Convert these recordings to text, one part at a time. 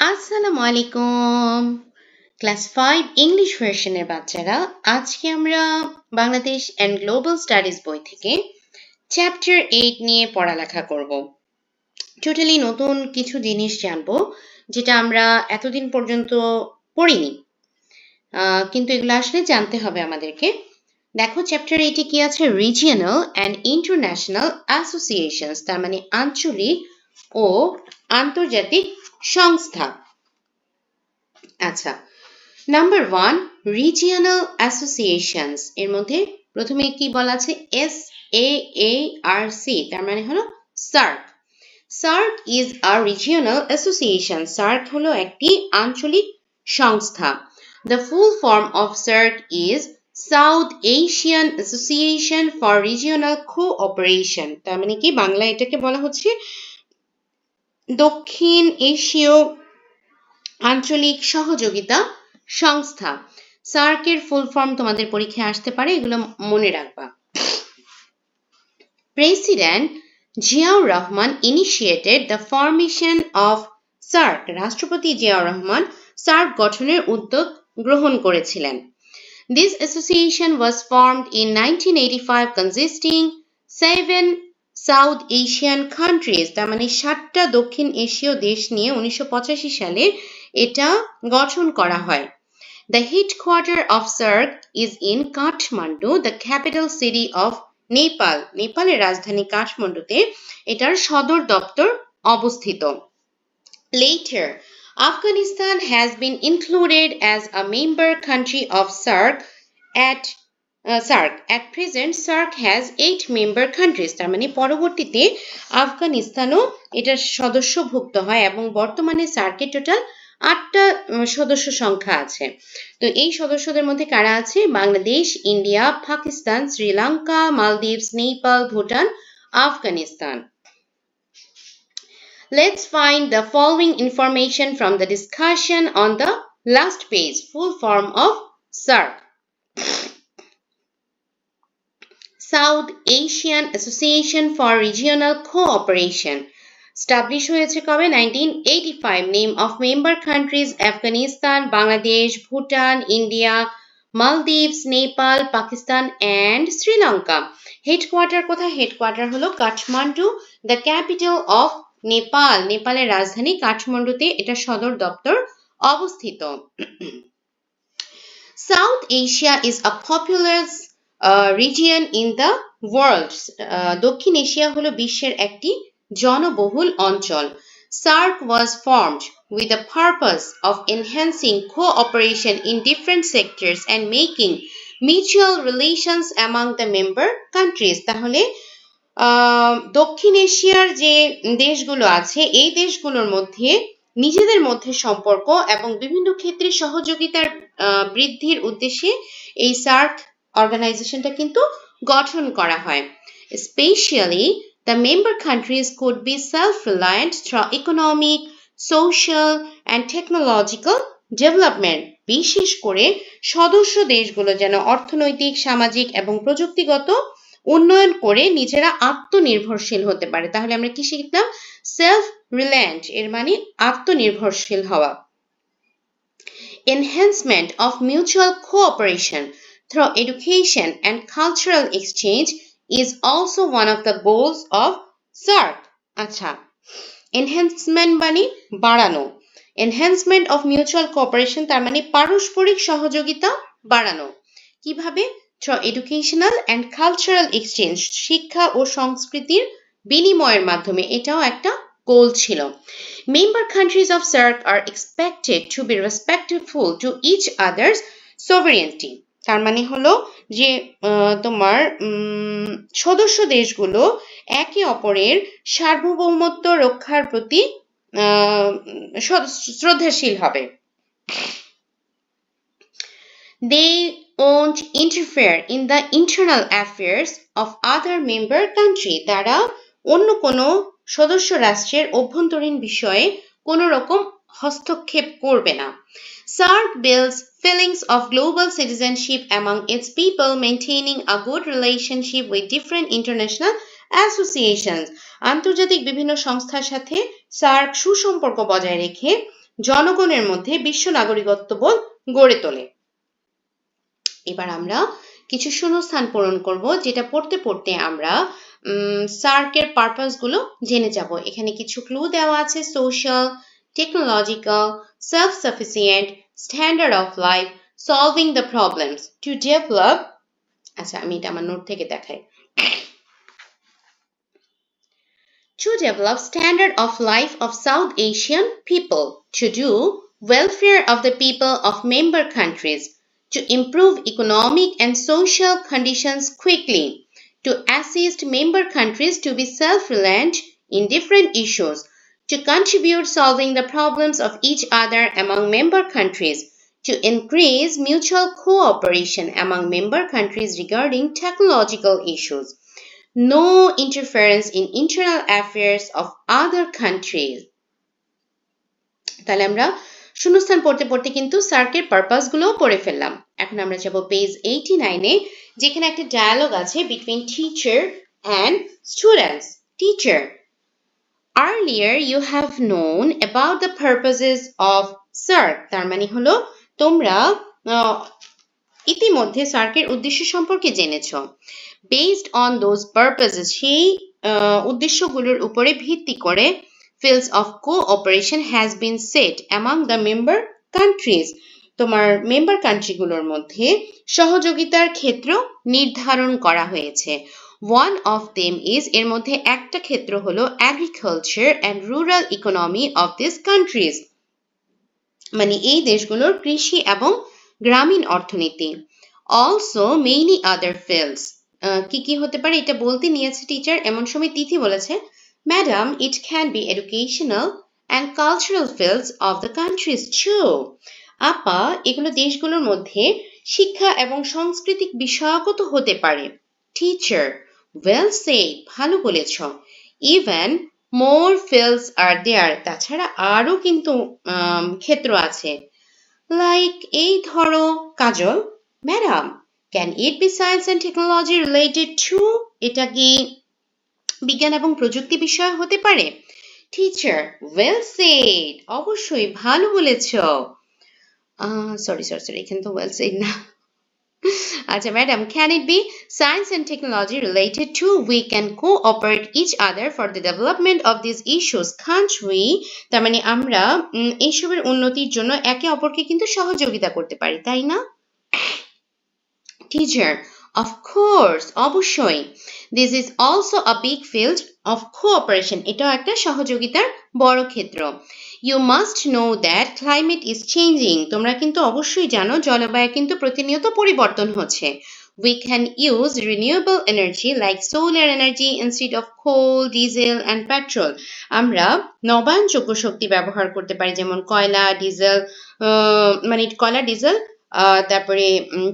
আসসালামু আলাইকুম। Class 5 English ভার্সনের বাচ্চারা, আজকে আমরা বাংলাদেশ অ্যান্ড গ্লোবাল স্টাডিজ বই থেকে চ্যাপ্টার 8 নিয়ে পড়ালেখা করব। টোটালি নতুন কিছু জিনিস জানবো যেটা আমরা এতদিন পর্যন্ত পড়িনি, কিন্তু এগুলো আসলে জানতে হবে আমাদেরকে। দেখো চ্যাপ্টার 8 কি আছে, রিজিয়নাল অ্যান্ড ইন্টারন্যাশনাল অ্যাসোসিয়েশনস, তার মানে আঞ্চলিক ও আন্তর্জাতিক সংস্থা। আচ্ছা, নাম্বার 1 রিজিয়নাল অ্যাসোসিয়েশনস, এর মধ্যে প্রথমে কি বলা আছে, SAARC, তার মানে হলো SAARC. SAARC is a regional association, SAARC হলো একটি আঞ্চলিক সংস্থা। The full form of SAARC is south Asian association for regional cooperation, তার মানে কি বাংলা এটাকে বলা হচ্ছে দক্ষিণ এশীয় আঞ্চলিক সহযোগিতা সংস্থা। সার্কের ফুল ফর্ম তোমাদের পরীক্ষায় আসতে পারে, এগুলো মনে রাখবা। President Ziaur Rahman initiated the formation of SAARC, রাষ্ট্রপতি জিয়াউর রহমান সার্ক গঠনের উদ্যোগ গ্রহণ করেছিলেন। This association was formed in 1985 consisting 7 South Asian countries, তার মানে 7টা দক্ষিণ এশীয় দেশ নিয়ে 1985 সালে এটা গঠন করা হয়। The headquarters of SAARC is in Kathmandu, the capital city of Nepal. নেপালের রাজধানী কাঠমান্ডুতে এটার সদর দপ্তর অবস্থিত। Later, Afghanistan has been included as a member country of SAARC. At present, SAARC has 8 member countries. তার মানে পরবর্তীতে আফগানিস্তানও এটার সদস্যভুক্ত হয় এবং বর্তমানে সার্কের টোটাল 8টা সদস্য সংখ্যা আছে। তো এই সদস্যদের মধ্যে কারা আছে? Bangladesh, India, Pakistan, Sri Lanka, Maldives, Nepal, Bhutan, Afghanistan. Let's find the following information from the discussion on the last page. Full form of SAARC. South Asian Association for Regional Cooperation. Established হয়েছে কবে? 1985. Name of member countries: Afghanistan, Bangladesh, Bhutan, India, Maldives, Nepal, Pakistan and Sri Lanka. Headquarter কোথায়? Headquarter হলো Kathmandu, the capital of Nepal. নেপালের রাজধানী কাঠমান্ডুতে এটা সদর দপ্তর অবস্থিত। South Asia is a populous region in the world. দক্ষিণ এশিয়া হলো বিশ্বের একটি জনবহুল অঞ্চল। SAARC was formed with the purpose of enhancing cooperation in different sectors and making mutual relations among the member countries. তাহলে দক্ষিণ এশিয়ার যে দেশগুলো আছে এই দেশগুলোর মধ্যে নিজেদের মধ্যে সম্পর্ক এবং বিভিন্ন ক্ষেত্রে সহযোগিতার বৃদ্ধির উদ্দেশ্যে এই সার্ক অর্গানাইজেশনটা কিন্তু গঠন করা হয়। Especially the member countries could be self-reliant through economic, social and technological development. বিশেষ করে সদস্য দেশগুলো যেন অর্থনৈতিক, সামাজিক এবং প্রযুক্তিগত উন্নয়ন করে নিজেরা আত্মনির্ভরশীল হতে পারে। তাহলে আমরা কি শিখলাম? সেলফ রিলায়েন্ট এর মানে আত্মনির্ভরশীল হওয়া। Enhancement of mutual cooperation through education and cultural exchange is also one of the goals of SAARC. আচ্ছা, enhancement মানে বাড়ানো, enhancement of mutual cooperation তার মানে পারস্পরিক সহযোগিতা বাড়ানো। কিভাবে? through educational and cultural exchange, শিক্ষা ও সংস্কৃতির বিনিময়ের মাধ্যমে, এটাও একটা গোল ছিল। Member countries of SAARC are expected to be respectful to each other's sovereignty. তার মানে হলো যে তোমার সদস্য দেশগুলো একে অপরের সার্বভৌমত্ব রক্ষার প্রতি শ্রদ্ধাশীল হবে। They won't interfere in the internal affairs of other member country. তারা অন্য কোনো সদস্য রাষ্ট্রের অভ্যন্তরীণ বিষয়ে কোনো রকম হস্তক্ষেপ করবে না। SAARC builds feelings of global citizenship among its people, maintaining a good relationship with different international associations. আন্তর্জাতিক বিভিন্ন সংস্থার সাথে SAARC সুসম্পর্ক বজায় রেখে জনগণের মধ্যে বিশ্ব নাগরিকত্ববোধ গড়ে তোলে। এবার আমরা কিছু শূন্যস্থান পূরণ করব, যেটা পড়তে পড়তে আমরা সার্কের পারপাস গুলো জেনে যাব। এখানে কিছু ক্লু দেওয়া আছে: social, technological, self sufficient, standard of life, solving the problems, to develop. আচ্ছা, আমি এটা আমার নোট থেকে দেখাই। To develop standard of life of South Asian people, to do welfare of the people of member countries, to improve economic and social conditions quickly, to assist member countries to be self-reliant in different issues, to contribute solving the problems of each other among member countries, to increase mutual cooperation among member countries regarding technological issues. No interference in internal affairs of other countries. তাহলে আমরা শূন্যস্থান পড়তে পড়তে কিন্তু সার্কের purpose গুলোও পড়ে ফেললাম। এখন আমরা যাব পেজ 89-এ, যেখানে একটা ডায়ালগ আছে between teacher and students. Teacher: Earlier you have known about the purposes of SARC. তার মানে হলো তোমরা ইতিমধ্যে সার্কের উদ্দেশ্য সম্পর্কে জেনেছ। Based on those purposes, সেই উদ্দেশ্যগুলোর উপরে ভিত্তি করে fields of cooperation has been set among the member countries. তোমার মেম্বার কান্ট্রিগুলোর মধ্যে সহযোগিতার ক্ষেত্র নির্ধারণ করা হয়েছে। One of them is, এর মধ্যে একটা ক্ষেত্র হলো agriculture and rural economy of these countries. মানে এই দেশগুলোর কৃষি এবং গ্রামীণ অর্থনীতি। Also many other fields. কি কি হতে পারে এটা বলতে নিয়েছে টিচার, এমন সময় তিথি বলেছে, madam, it can be educational and cultural fields of the countries too. আপা, এগুলো দেশগুলোর মধ্যে শিক্ষা এবং সাংস্কৃতিক বিষয়কও তো হতে পারে। টিচার: well said, ভালো বলেছ। Even more fields are there. তাছাড়া আরও কিন্তু ক্ষেত্র আছে। Like এই ধরো কাজল, madam, can it be science and technology related to? এটা কি বিজ্ঞান এবং প্রযুক্তি বিষয় হতে পারে? টিচার: well said, অবশ্যই ভালো বলেছ। সরি, এখানে তো well said না। আচ্ছা madam, can it be science and technology related to? We can cooperate each other for the development of these issues, can't we? তার মানে আমরা এইসবের উন্নতির জন্য একে অপরকে কিন্তু সহযোগিতা করতে পারি, তাই না? টিচার: of course, অবশ্যই। This is also a big field of cooperation. এটাও একটা সহযোগিতার বড় ক্ষেত্র। You must know that climate is changing. তোমরা কিন্তু অবশ্যই জানো জলবায়ু কিন্তু প্রতিনিয়ত পরিবর্তন হচ্ছে। We can use renewable energy like solar energy instead of coal, diesel and petrol. আমরা নবায়নযোগ্য শক্তি ব্যবহার করতে পারি, যেমন কয়লা, ডিজেল, মানে কয়লা, ডিজেল, তারপরে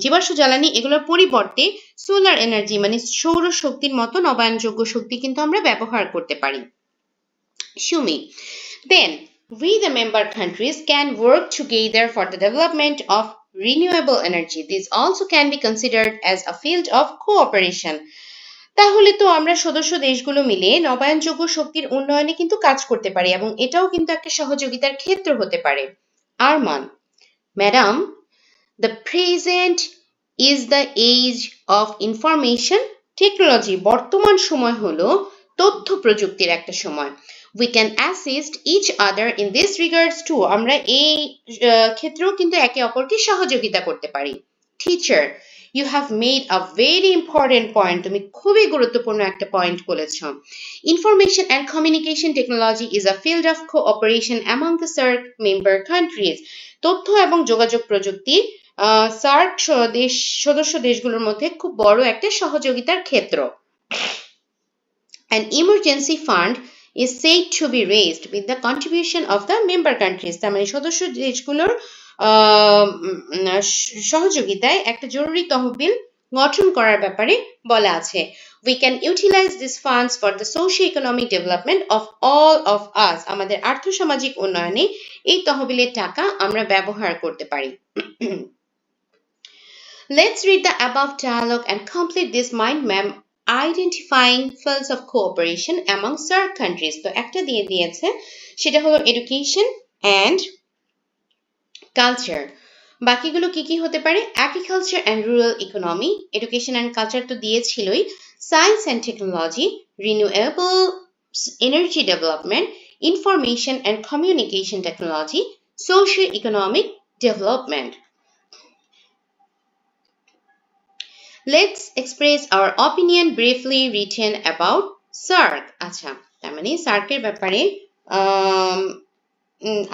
জীবাশ্ম জ্বালানি, এগুলোর পরিবর্তে সোলার এনার্জি মানে সৌর শক্তির মতো নবায়নযোগ্য শক্তি কিন্তু আমরা ব্যবহার করতে পারি। Sumi: Then we the member countries can work together for the development of renewable energy. This also can be considered as a field of cooperation. তাহলে তো আমরা সদস্য দেশগুলো মিলে নবায়নযোগ্য শক্তির উন্নয়নে কিন্তু কাজ করতে পারি এবং এটাও কিন্তু একটা সহযোগিতার ক্ষেত্র হতে পারে। Arman: madam, the present is the age of information technology. বর্তমান সময় হলো তথ্য প্রযুক্তির একটা সময়। We can assist each other in this regards too. আমরা এই ক্ষেত্রেও কিন্তু একে অপরকে সহযোগিতা করতে পারি। Teacher: You have made a very important point. তুমি খুবই গুরুত্বপূর্ণ একটা পয়েন্ট বলেছ। Information and communication technology is a field of cooperation among the SAARC member countries. তথ্য এবং যোগাযোগ প্রযুক্তি সার্ক সদস্য দেশগুলোর মধ্যে খুব বড় একটা সহযোগিতার ক্ষেত্র। An emergency fund is said to be raised with the contribution of the member countries. তার মানে সদস্য দেশগুলোর সহযোগিতায় একটা জরুরি তহবিল গঠন করার ব্যাপারে বলা আছে। We can utilize these funds for the socio-economic development of all of us. আমাদের আর্থসামাজিক উন্নয়নে এই তহবিলের টাকা আমরা ব্যবহার করতে পারি। Let's read the above dialogue and complete this mind map identifying fields of cooperation among SAARC countries. তো একটা দিয়ে দিয়েছে, সেটা হলো education and কালচার, বাকিগুলো কি কি হতে পারে? Agriculture and rural economy, education and culture তো দিয়েছিলই, science and technology, renewable energy development, information and communication technology, socio economic development. Let's express our opinion briefly written about SAARC. আচ্ছা, তার মানে সার্কের ব্যাপারে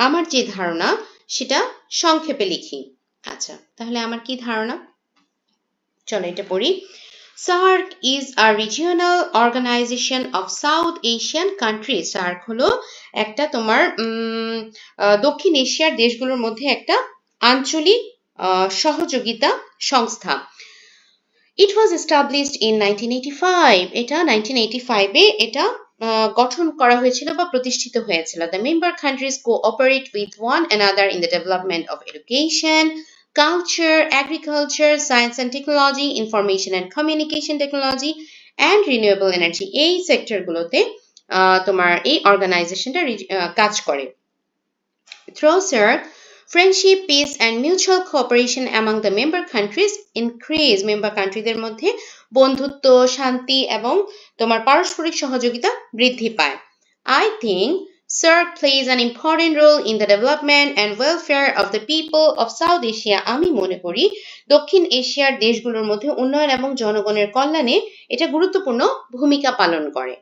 আমার যে ধারণা সেটা সংক্ষেপে লিখি। আচ্ছা, তাহলে আমার কি ধারণা, চলো এটা পড়ি। SAARC is a regional organization of South Asian countries. SAARC হলো একটা তোমার দক্ষিণ এশিয়ার দেশগুলোর মধ্যে একটা আঞ্চলিক সহযোগিতা সংস্থা। It was established in 1985. এটা 1985 এ এটা গঠন করা হয়েছিল বা প্রতিষ্ঠিত হয়েছিল। The member countries cooperate with one another in the development of education, culture, agriculture, science and technology, information and communication technology, and renewable energy. এই সেক্টরগুলোতে তোমার এই অর্গানাইজেশনটা কাজ করে। Through SAARC, friendship, peace, and mutual cooperation among the member countries increase. Member কান্ট্রিদের মধ্যে বন্ধুত্ব, শান্তি এবং তোমার পারস্পরিক সহযোগিতা বৃদ্ধি পায়। I think SAARC plays an important role in the development and welfare of the people of South Asia. আমি মনে করি দক্ষিণ এশিয়ার দেশগুলোর মধ্যে উন্নয়ন এবং জনগণের কল্যাণে এটা গুরুত্বপূর্ণ ভূমিকা পালন করে।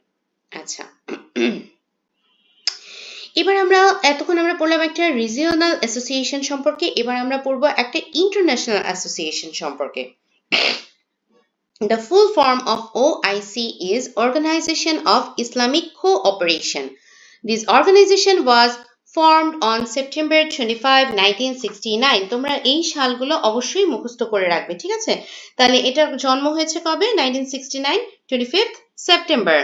আচ্ছা, এবার আমরা এতক্ষণ আমরা পড়লাম একটা রিজিওনাল অ্যাসোসিয়েশন সম্পর্কে, এবার আমরা পড়ব একটা ইন্টারন্যাশনাল অ্যাসোসিয়েশন সম্পর্কে। The full form of OIC is Organization of Islamic Cooperation. This organization was formed on September 25, 1969. তোমরা এই সালগুলো অবশ্যই মুখস্থ করে রাখবে, ঠিক আছে? তাহলে এটার জন্ম হয়েছে কবে? 1969, 25th September.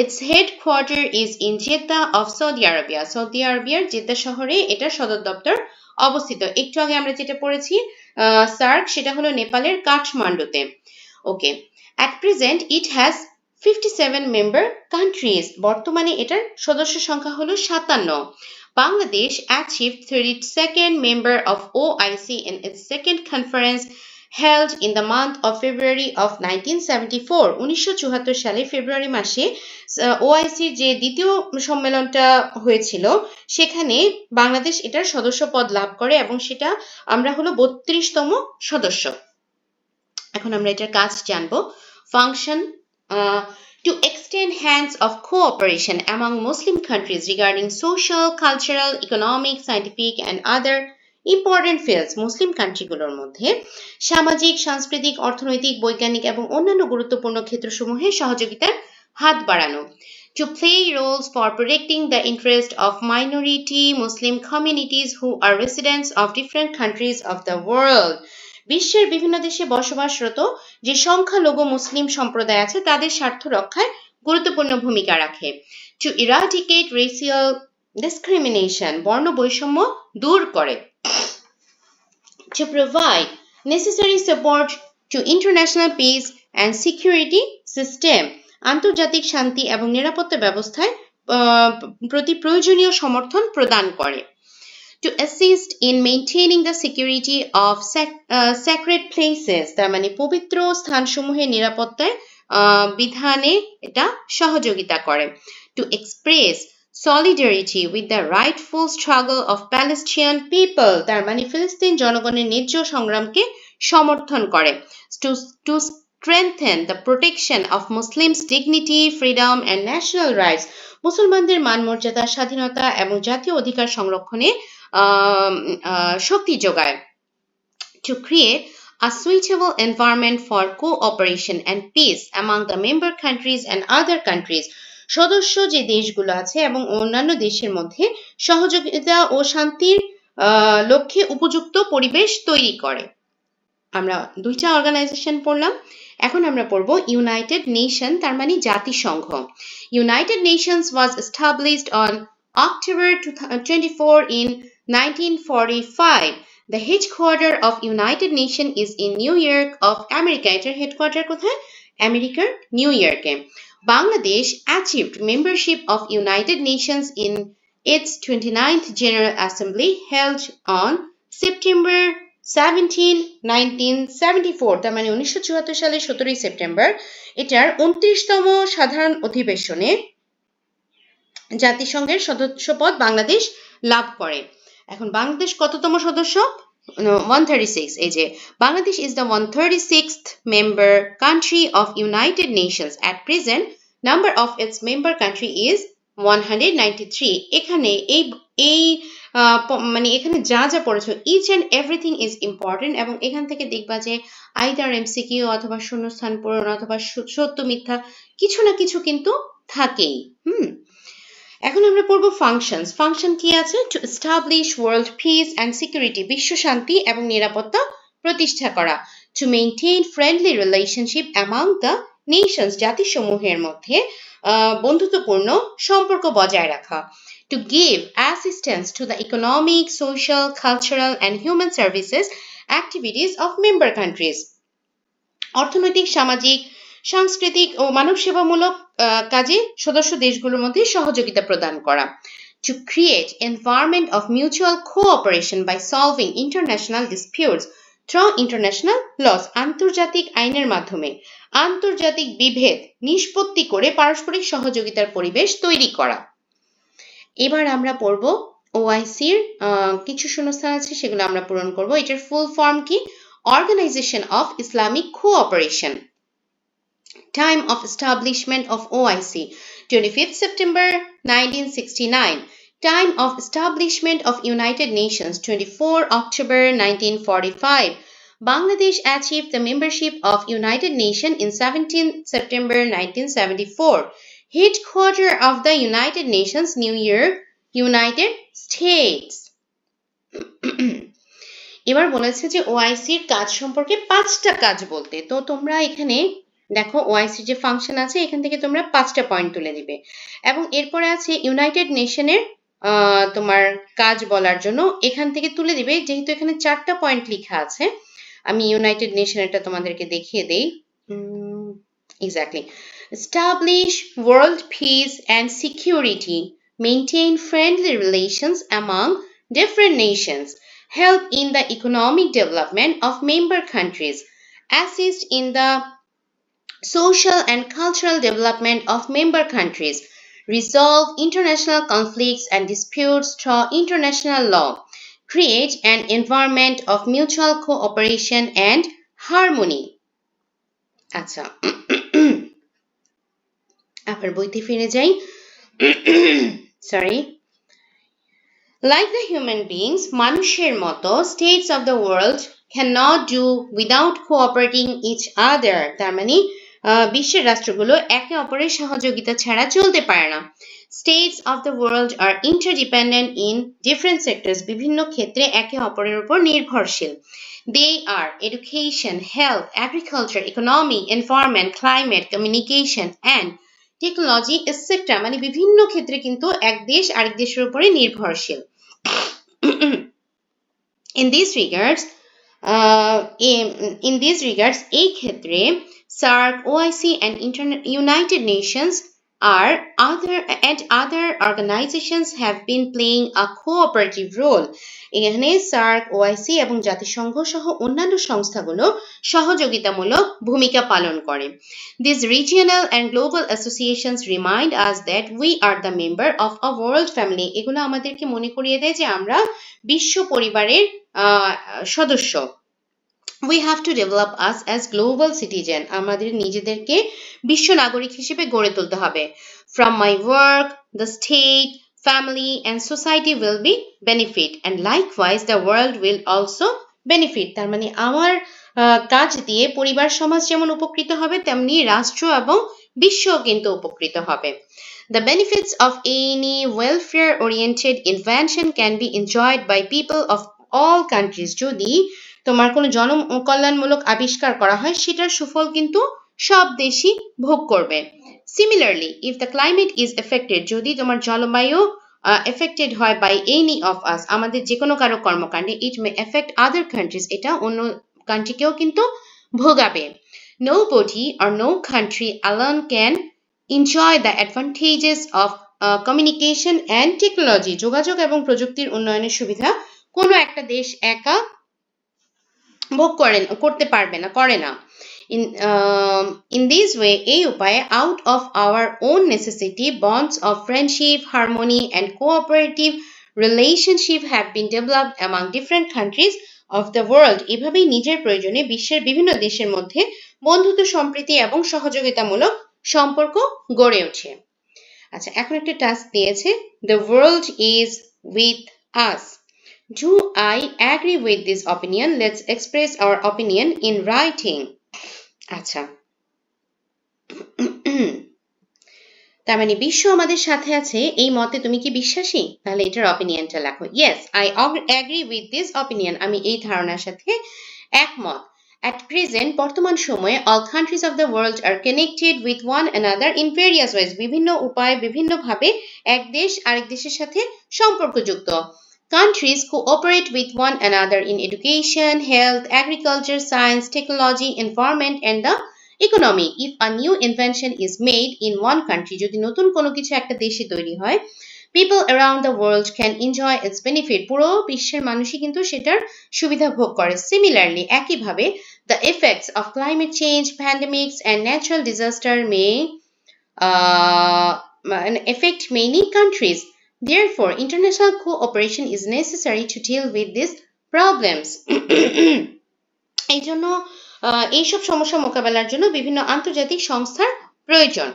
Its headquarter is in Jeddah of Saudi Arabia. Saudi আরবিয়ার জেদ্দা শহরে এটার সদর দপ্তর অবস্থিত। একটু আগে আমরা যেটা পড়েছি সার্ক, সেটা হলো নেপালের কাঠমান্ডুতে। ওকে, at present it has 57 member countries. বর্তমানে এটার সদস্য সংখ্যা হলো 57। Bangladesh achieved 32nd member of OIC in its second conference held in the month of February of 1974. 1974 সালে ফেব্রুয়ারি মাসে ওআইসির যে দ্বিতীয় সম্মেলনটা হয়েছিল সেখানে বাংলাদেশ এটার সদস্য পদ লাভ করে এবং সেটা আমরা হলো 32তম সদস্য। এখন আমরা এটার কাজ জানবো। Function to extend hands of cooperation among Muslim countries regarding social, cultural, economic, scientific and other important fields. মুসলিম কান্ট্রিগুলোর মধ্যে সামাজিক, সাংস্কৃতিক, অর্থনৈতিক, বৈজ্ঞানিক এবং অন্যান্য গুরুত্বপূর্ণ ক্ষেত্রসমূহে সহযোগিতার হাত বাড়ানো। To play roles for protecting the interest of minority Muslim communities who are residents of different countries of the world. বিশ্বের বিভিন্ন দেশে বসবাসরত যে সংখ্যালঘু মুসলিম সম্প্রদায় আছে তাদের স্বার্থ রক্ষায় গুরুত্বপূর্ণ ভূমিকা রাখে। To eradicate racial discrimination, বর্ণ বৈষম্য দূর করে। To provide necessary support to international peace and security system, আন্তর্জাতিক শান্তি এবং নিরাপত্তা ব্যবস্থায় প্রতি প্রয়োজনীয় সমর্থন প্রদান করে। To assist in maintaining the security of sacred places, তার মানে পবিত্র স্থানসমূহের নিরাপত্তায় বিধানে এটা সহযোগিতা করে। To express solidarity with the rightful struggle of Palestinian people, তার মানে ফিলিস্তিন জনগণের ন্যায্য সংগ্রামকে সমর্থন করে। To strengthen the protection of Muslims' dignity, freedom and national rights, মুসলমানদের মান মর্যাদা, স্বাধীনতা এবং জাতীয় অধিকার সংরক্ষণে শক্তি যোগায়। To create a suitable environment for cooperation and peace among the member countries and other countries, সদস্য যে দেশগুলো আছে এবং অন্যান্য দেশের মধ্যে সহযোগিতা ও শান্তির লক্ষ্যে উপযুক্ত পরিবেশ তৈরি করে। আমরা দুইটা অর্গানাইজেশন পড়লাম, এখন আমরা পড়ব ইউনাইটেড নেশন, তার মানে জাতিসংঘ। United Nations was established on October 24 in 1945. The headquarter of United Nations is in New York of America. এটার হেডকোয়ার্টার কোথায়? আমেরিকার নিউ ইয়র্কে। Bangladesh achieved membership of United Nations in its 29th General Assembly held on September 17, 1974, তার মানে 1974 সালের 17 September এটার 29তম সাধারণ অধিবেশনে জাতিসংঘের সদস্যপদ বাংলাদেশ লাভ করে। এখন বাংলাদেশ কততম সদস্য? 136। এই যে Bangladesh is the 136th member country of United Nations. At present, number of its member country is 193. এখানে এই মানে এখানে যা যা পড়েছো each and everything is important, এবং এখান থেকে দেখবা যে either MCQ অথবা শূন্যস্থান পূরণ অথবা সত্য মিথ্যা কিছু না কিছু কিন্তু থাকেই। এখন আমরা পড়ব ফাংশনস। ফাংশন কি আছে? To establish world peace and security, বিশ্ব শান্তি এবং নিরাপত্তা প্রতিষ্ঠা করা। To maintain friendly relationship among the nations, জাতিসমূহের মধ্যে বন্ধুত্বপূর্ণ সম্পর্ক বজায় রাখা। To give assistance to the economic, social, cultural and human services activities of member countries, অর্থনৈতিক, সামাজিক, সাংস্কৃতিক ও মানব সেবামূলক কাজে সদস্য দেশগুলোর মধ্যে সহযোগিতা প্রদান করা। To create environment of mutual cooperation by solving international disputes through international laws, আন্তর্জাতিক আইনের মাধ্যমে আন্তর্জাতিক বিভেদ নিষ্পত্তি করে পারস্পরিক সহযোগিতার পরিবেশ তৈরি করা। এবার আমরা পড়ব ওআইসির কিছু শূন্যস্থান আছে, সেগুলো আমরা পূরণ করব। এটার ফুল ফর্ম কি? Organization of Islamic Cooperation. Time of establishment of OIC, 25th September 1969. Time of establishment of United Nations, 24 October 1945. Bangladesh achieved the membership of United Nations in 17 September 1974. Headquarter of the United Nations, New York, United States. এবার বলেছে যে ওআইসির কাজ সম্পর্কে 5টা কাজ বলতে। তো তোমরা এখানে দেখো ওআইসি যে ফাংশন আছে এখান থেকে তোমরা 5টা পয়েন্ট তুলে দিবে, এবং এরপরে আছে ইউনাইটেড নেশনের তোমার কাজ বলার জন্য এখান থেকে তুলে দিবে। যেহেতু এখানে 4টা পয়েন্ট লেখা আছে, আমি ইউনাইটেড নেশনেরটা তোমাদেরকে দেখিয়ে দেই। Exactly, establish world peace and security, maintain friendly relations among different nations, help in the economic development of member countries, assist in the social and cultural development of member countries, resolve international conflicts and disputes through international law, create an environment of mutual cooperation and harmony. আচ্ছা, আবার বইতে ফিরে যাই। Sorry. Like the human beings, মানুষের মতো states of the world cannot do without cooperating each other. তার মানে বিশ্বের রাষ্ট্রগুলো একে অপরের সহযোগিতা ছাড়া চলতে পারে না। States of the world are interdependent in different sectors. বিভিন্ন ক্ষেত্রে একে অপরের উপর নির্ভরশীল। They are education, health, agriculture, economy, environment, climate, communication and technology etcetera, মানে বিভিন্ন ক্ষেত্রে কিন্তু এক দেশ আরেক দেশের উপরে নির্ভরশীল। In these regards, এই ক্ষেত্রে SAARC, OIC and United Nations and other organizations have been playing a cooperative role. এখানে SAARC, OIC এবং জাতিসংঘ সহ অন্যান্য সংস্থাগুলো সহযোগিতামূলক ভূমিকা পালন করে। These regional and global associations remind us that we are the member of a world family. এগুলো আমাদেরকে মনে করিয়ে দেয় যে আমরা বিশ্ব পরিবারের সদস্য। We have to develop us as global citizen. আমাদের নিজেদেরকে বিশ্ব নাগরিক হিসেবে গড়ে তুলতে হবে। From my work, the state, family and society will be benefit, and likewise the world will also benefit. তার মানে আমার কাজ দিয়ে পরিবার সমাজ যেমন উপকৃত হবে, তেমনি রাষ্ট্র এবং বিশ্ব কিন্তু উপকৃত হবে। The benefits of any welfare-oriented invention can be enjoyed by people of all countries. যদি তোমার কোনো জনকল্যাণমূলক আবিষ্কার করা হয়, সেটার সুফল কিন্তু সব দেশই ভোগ করবে। Similarly, if the climate is affected, যদি তোমার জলবায়ু affected হয় by any of us, আমাদের যে কোনো কারো কর্মকাণ্ডে, it may affect other countries, এটা অন্য কান্ট্রিকেও কিন্তু ভোগাবে। Nobody or no country alone can enjoy the advantages of communication and technology. যোগাযোগ এবং প্রযুক্তির উন্নয়নের সুবিধা কোনো একটা দেশ একা ভোগ করতে পারবে না, করে না। In this way, এই উপায়ে out of our own necessity, bonds of friendship, harmony and cooperative relationship have been developed among different countries of the world. এভাবেই নিজের প্রয়োজনে বিশ্বের বিভিন্ন দেশের মধ্যে বন্ধুত্ব, সম্প্রীতি এবং সহযোগিতামূলক সম্পর্ক গড়ে ওঠে। আচ্ছা, এখন একটা টাস্ক দিয়েছে, the world is with us. Do I agree with this opinion? Let's express our opinion in writing. আচ্ছা, তার মানে বিশ্ব আমাদের সাথে আছে এই মতে তুমি কি বিশ্বাসী? তাহলে এটার অপিনিয়নটা লেখো। Yes, I agree with this opinion. আমি এই ধারণার সাথে একমত। At present, বর্তমান সময়ে all countries of the world are connected with one another in various ways. বিভিন্ন উপায়ে বিভিন্নভাবে এক দেশ আরেক দেশের সাথে সম্পর্কযুক্ত। Countries cooperate with one another in education, health, agriculture, science, technology, environment, and the economy. If a new invention is made in one country, যদি নতুন কোনো কিছু একটা দেশে তৈরি হয়, people around the world can enjoy its benefit. পুরো বিশ্বের মানুষই কিন্তু সেটার সুবিধা ভোগ করে। Similarly, একইভাবে the effects of climate change, pandemics, and natural disaster may affect many countries. Therefore, international cooperation is necessary to deal with these problems. এই জন্য এইসব সমস্যা মোকাবেলার জন্য বিভিন্ন আন্তর্জাতিক সংস্থার প্রয়োজন।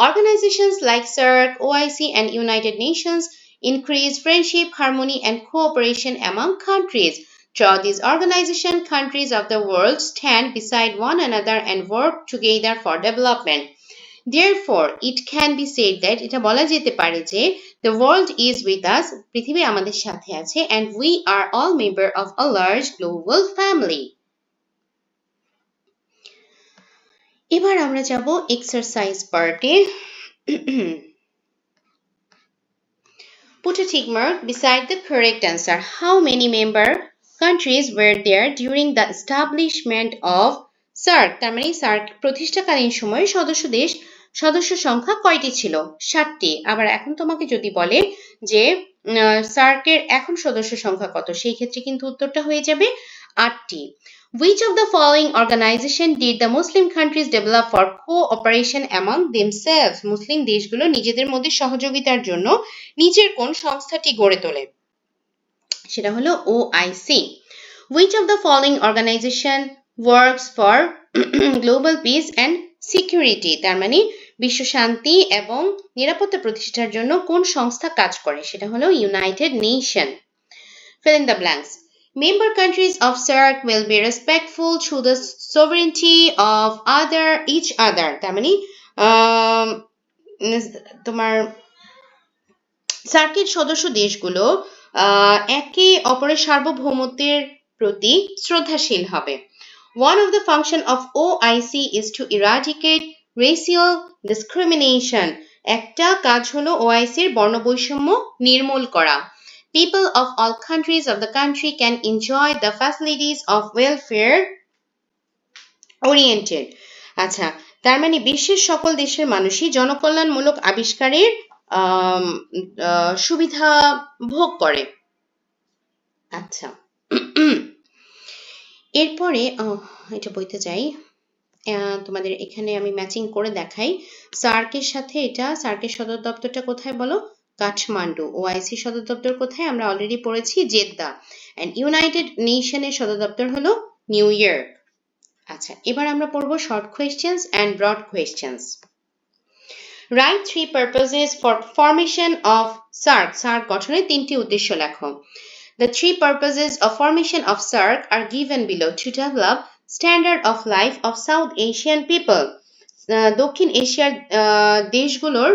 Organizations like SAARC, OIC, and United Nations increase friendship, harmony, and cooperation among countries. Through these organizations, countries of the world stand beside one another and work together for development. Therefore, it can be said that এটা বলা যেতে পারে যে the world is with us, পৃথিবী আমাদের সাথে আছে, and we are all members of a large global family. এবার আমরা যাব এক্সারসাইজ পার্টে। Put a tick mark beside the correct answer. How many member countries were there during the establishment of SAARC? তার মানে SAARC প্রতিষ্ঠাকালীন সময়ে সদস্য সংখ্যা কয়টি ছিল? 7টি। আবার এখন তোমাকে যদি বলে যে SAARC এর এখন সদস্য সংখ্যা কত, সেই ক্ষেত্রে কিন্তু উত্তরটা হয়ে যাবে 8টি। Which of the following organization did the Muslim countries develop for cooperation among themselves? মুসলিম দেশগুলো নিজেদের মধ্যে সহযোগিতার জন্য নিচের কোন সংস্থাটি গড়ে তোলে? সেটা হলো OIC. Which of the following organization works for global peace and security? তার মানে বিশ্ব শান্তি এবং নিরাপত্তা প্রতিষ্ঠার জন্য কোন সংস্থা কাজ করে? সেটা হলো United nation. Fill in the blanks. Member countries of SAARC will be respectful to the sovereignty of each other. তার মানে তোমার সার্কের সদস্য দেশগুলো একে অপরের সার্বভৌমত্বের প্রতি শ্রদ্ধাশীল হবে। One of the function of OIC is to eradicate racial discrimination. একটা কাজ হলো OIC এর বর্ণবৈষম্য নির্মূল করা। People of all countries of the country can enjoy the facilities of welfare oriented. আচ্ছা, তার মানে বিশ্বের সকল দেশের মানুষই জনকল্যাণমূলক আবিষ্কারের সুবিধা ভোগ করে। আচ্ছা, এরপরে এটা বইতে যাই, তোমাদের এখানে আমি ম্যাচিং করে দেখাই। সার্কের সাথে এটা, সার্কের সদর দপ্তরটা কোথায় বলো? কাঠমান্ডু। ওআইসি সদর দপ্তর কোথায়? আমরা অলরেডি পড়েছি জেদ্দা। এন্ড ইউনাইটেড নেশনের সদর দপ্তর হলো নিউ ইয়র্ক। আচ্ছা, এবার আমরা পড়বো short questions and broad questions. Write 3 purposes for formation of SAARC. SAARC গঠনের 3টি উদ্দেশ্য লেখো। The 3 purposes of formation of SAARC are given below. To develop standard of life of South Asian people. দক্ষিণ এশিয়ার দেশগুলোর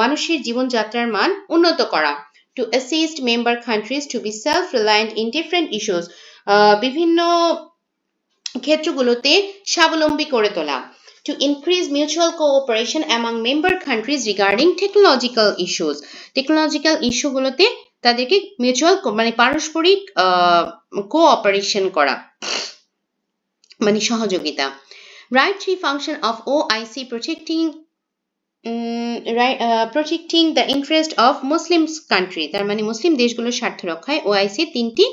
মানুষের জীবনযাত্রার মান উন্নত করা। To assist member countries to be self-reliant in different issues. বিভিন্ন ক্ষেত্রগুলোতে স্বাবলম্বী করে তোলা। To increase mutual cooperation among member countries regarding technological issues. Technological ইস্যুগুলোতে তাদেরকে মিউচুয়াল মানে পারস্পরিক কোঅপারেশন করা, মানে সহযোগিতা। Write 3 function of OIC protecting protecting the interest of Muslim country, তার মানে মুসলিম দেশগুলোর স্বার্থ রক্ষায় ওআইসি 3টি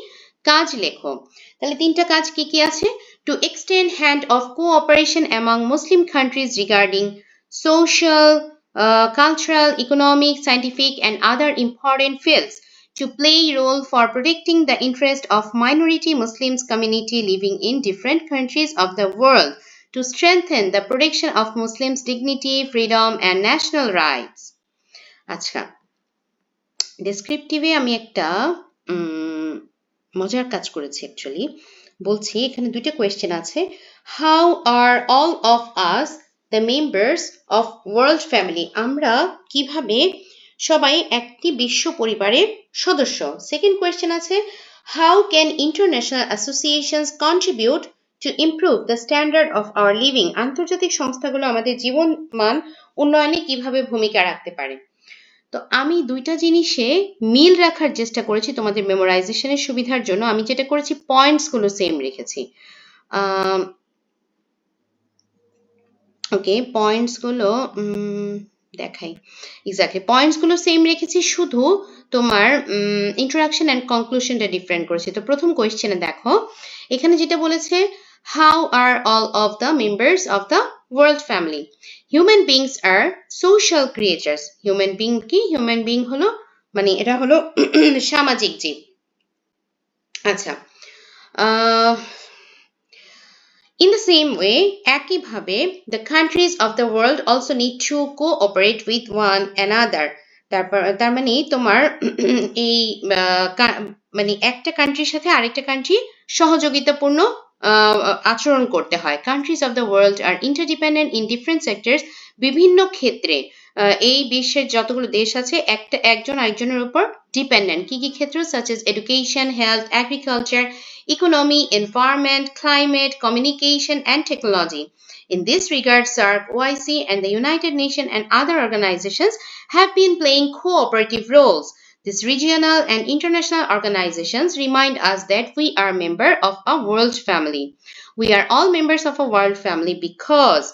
কাজ লেখো। তাহলে 3টা কাজ কি কি আছে? To extend hand of cooperation among Muslim countries regarding social, cultural, economic, scientific, and other important fields, to play a role for protecting the interest of minority Muslims community living in different countries of the world, to strengthen the protection of Muslims' dignity, freedom, and national rights. আচ্ছা, ডেসক্রিপটিভে আমি একটা মজার কাজ করেছি actually. বলছি এখানে দুইটা question আছে। How are all of us the members of world family, আমরা কিভাবে সবাই একটি বিশ্ব পরিবারের সদস্য। সেকেন্ড কোয়েশ্চেন আছে, how can international associations contribute to improve the standard of our living, আন্তর্জাতিক সংস্থাগুলো আমাদের জীবন মান উন্নয়নে কিভাবে ভূমিকা রাখতে পারে। তো আমি দুইটা জিনিসে মিল রাখার চেষ্টা করেছি তোমাদের মেমোরাইজেশনের সুবিধার জন্য। আমি যেটা করেছি পয়েন্টসগুলো সেম রেখেছি। ওকে, পয়েন্টসগুলো দেখাই। এক্স্যাক্টলি পয়েন্টসগুলো সেম রেখেছি, শুধু তোমার ইন্ট্রোডাকশন অ্যান্ড কনক্লুশনটা ডিফারেন্ট করেছি। তো প্রথম কোয়েশ্চেনে দেখো, এখানে যেটা বলেছে, how are all of the members of the world family. Human beings are social creatures. Human being কি? হিউম্যান বিং হলো মানে এটা হলো সামাজিক জীব। আচ্ছা, in the same way, একইভাবে the countries of the world also need to cooperate with one another. তার মানে তোমার এই মানে একটা কান্ট্রির সাথে আরেকটা কান্ট্রি সহযোগিতাপূর্ণ আচরণ করতে হয়। Countries of the world are interdependent in different sectors. বিভিন্ন ক্ষেত্রে এই বিশ্বের যতগুলো দেশ আছে একজন আরেকজনের উপর ডিপেন্ডেন্ট। কি কি ক্ষেত্র? such as education, health, agriculture, economy, environment, climate, communication, and technology. In this regard, SAARC, OIC, and the United Nations and other organizations have been playing cooperative roles. These regional and international organizations remind us that we are members of a world family. We are all members of a world family because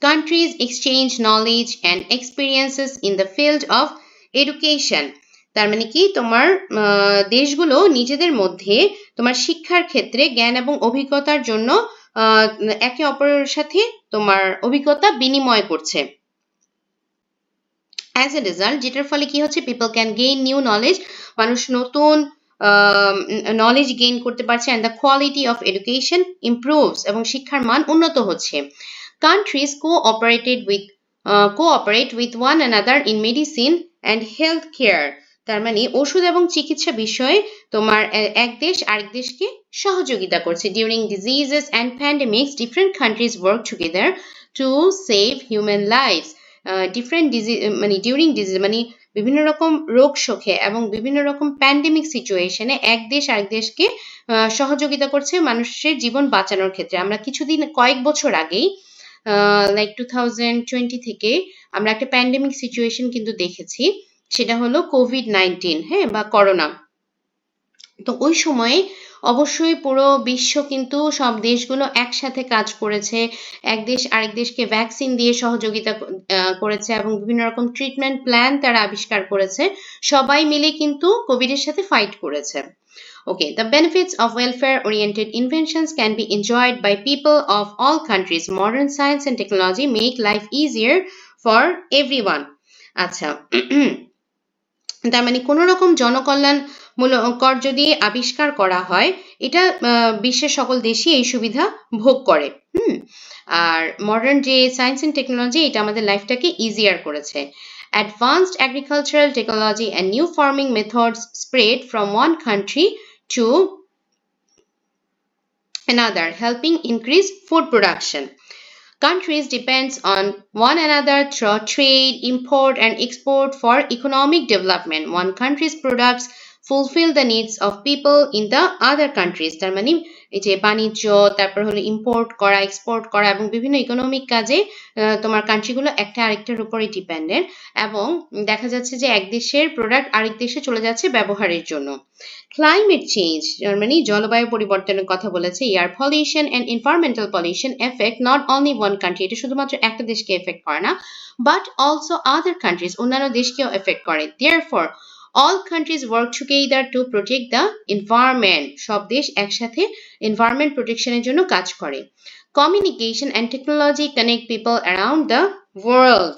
countries exchange knowledge and experiences in the field of education. তার মানে কি, তোমার দেশগুলো নিজেদের মধ্যে তোমার শিক্ষার ক্ষেত্রে জ্ঞান এবং অভিজ্ঞতার জন্য একে অপরের সাথে তোমার অভিজ্ঞতা বিনিময় করছে। অ্যাজ এ রেজাল্ট, যেটার ফলে কি হচ্ছে, people can gain new knowledge, মানুষ নতুন নলেজ গেইন করতে পারছে, and the quality of education improves, এবং শিক্ষার মান উন্নত হচ্ছে। Countries cooperate with one another in medicine and health care. তার মানে ওষুধ এবং চিকিৎসা বিষয়ে তোমার এক দেশ আরেক দেশকে সহযোগিতা করছে। During diseases and pandemics, different countries work together to save human lives. Different disease মানে ডিউরিং ডিজিজ মানে বিভিন্ন রকম রোগ শোকে এবং বিভিন্ন রকম প্যান্ডেমিক সিচুয়েশনে এক দেশ আরেক দেশকে সহযোগিতা করছে মানুষের জীবন বাঁচানোর ক্ষেত্রে। আমরা কিছুদিন কয়েক বছর আগেই লাইক 2020 থেকে আমরা একটা প্যান্ডেমিক সিচুয়েশন কিন্তু দেখেছি, সেটা হলো কোভিড-19, হ্যাঁ, বা করোনা। তো ওই সময়ে অবশ্যই পুরো বিশ্ব কিন্তু সব দেশগুলো একসাথে কাজ করেছে, এক দেশ আরেক দেশকে ভ্যাকসিন দিয়ে সহযোগিতা করেছে এবং বিভিন্ন রকম ট্রিটমেন্ট প্ল্যান তারা আবিষ্কার করেছে, সবাই মিলে কিন্তু কোভিডের সাথে ফাইট করেছে। Okay, the benefits of welfare-oriented inventions can be enjoyed by people of all countries. Modern science and technology make life easier for everyone. আচ্ছা, তার মানে কোনো রকম জনকল্যাণমূলকর যদি আবিষ্কার করা হয়, এটা বিশ্বের সকল দেশই এই সুবিধা ভোগ করে। আর মডার্ন যে সায়েন্স অ্যান্ড টেকনোলজি, এটা আমাদের লাইফটাকে ইজিয়ার করেছে। Advanced agricultural technology and new farming methods spread from one country to another, helping increase food production. Countries depend on one another through trade, import, and export for economic development. One country's products fulfill the needs of people in the other countries. তার মানে এই যে বাণিজ্য, তারপর হলো import করা, export করা এবং বিভিন্ন ইকোনমিক কাজে তোমার কান্ট্রিগুলো একটা আরেকটার উপরে ডিপেন্ডেন্ট, এবং দেখা যাচ্ছে যে এক দেশের প্রোডাক্ট আরেক দেশে চলে যাচ্ছে ব্যবহারের জন্য। ক্লাইমেট চেঞ্জ মানে জলবায়ু পরিবর্তনের কথা বলেছে। Air pollution and environmental pollution effect not only one country, এটা শুধুমাত্র একটা দেশকে এফেক্ট করে না, বাট অলসো আদার কান্ট্রিজ, অন্যান্য দেশকেও এফেক্ট করে। Therefore all countries work together to protect the environment, সব দেশ একসাথে environment প্রোটেকশনের জন্য কাজ করে। Communication and technology connect people around the world.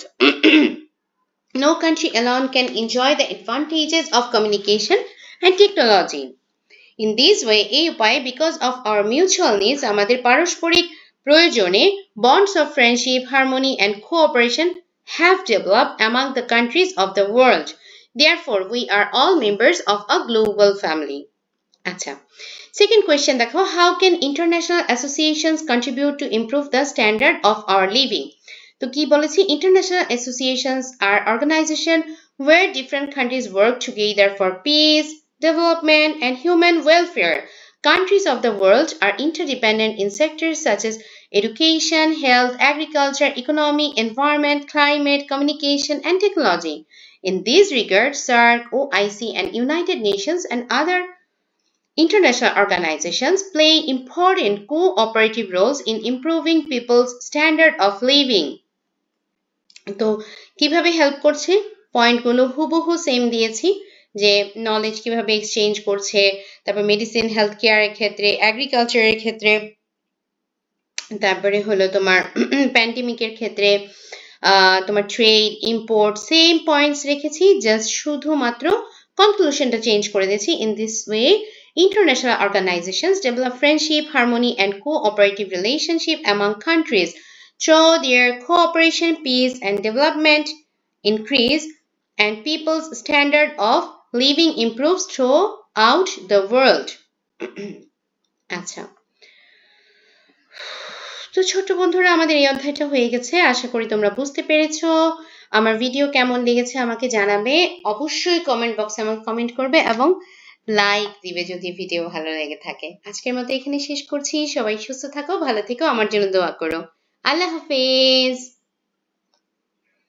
No country alone can enjoy the advantages of communication and technology. In this way, এই উপায়ে because of our mutual needs, আমাদের পারস্পরিক প্রয়োজনে bonds of friendship, harmony and cooperation have developed among the countries of the world. Therefore, we are all members of a global family. আচ্ছা, second question দেখো, how can international associations contribute to improve the standard of our living? তো কি বলেছি, international associations are organizations where different countries work together for peace, development and human welfare. Countries of the world are interdependent in sectors such as education, health, agriculture, economy, environment, climate, communication and technology. In this regard, SAARC, OIC and United Nations and other international organizations play important cooperative roles in improving people's standard of living. তো কিভাবে help করছে, পয়েন্টগুলো হুবহু same দিয়েছি, যে knowledge কিভাবে exchange করছে, তারপর মেডিসিন, হেলথ কেয়ারের ক্ষেত্রে, এগ্রিকালচারের ক্ষেত্রে, তারপরে হলো তোমার প্যান্ডেমিকের ক্ষেত্রে, তোমার ট্রেড, ইম্পোর্ট, সেম পয়েন্টস রেখেছি, জাস্ট শুধুমাত্র কনক্লুশনটা চেঞ্জ করে দিয়েছি। In this way, international organizations develop friendship, harmony and cooperative relationship among countries. Through their cooperation, peace and development increase and people's standard of living improves throughout the world. আচ্ছা, তো ছোট বন্ধুরা, আমাদের এই অধ্যায়টা হয়ে গেছে। আশা করি তোমরা বুঝতে পেরেছো। আমার ভিডিও কেমন লেগেছে আমাকে জানাবে, অবশ্যই কমেন্ট বক্সে আমাকে কমেন্ট করবে এবং লাইক দিবে যদি ভিডিও ভালো লেগে থাকে। আজকের মতো এখানে শেষ করছি। সবাই সুস্থ থাকো, ভালো থেকো, আমার জন্য দোয়া করো। আল্লাহ হাফেজ।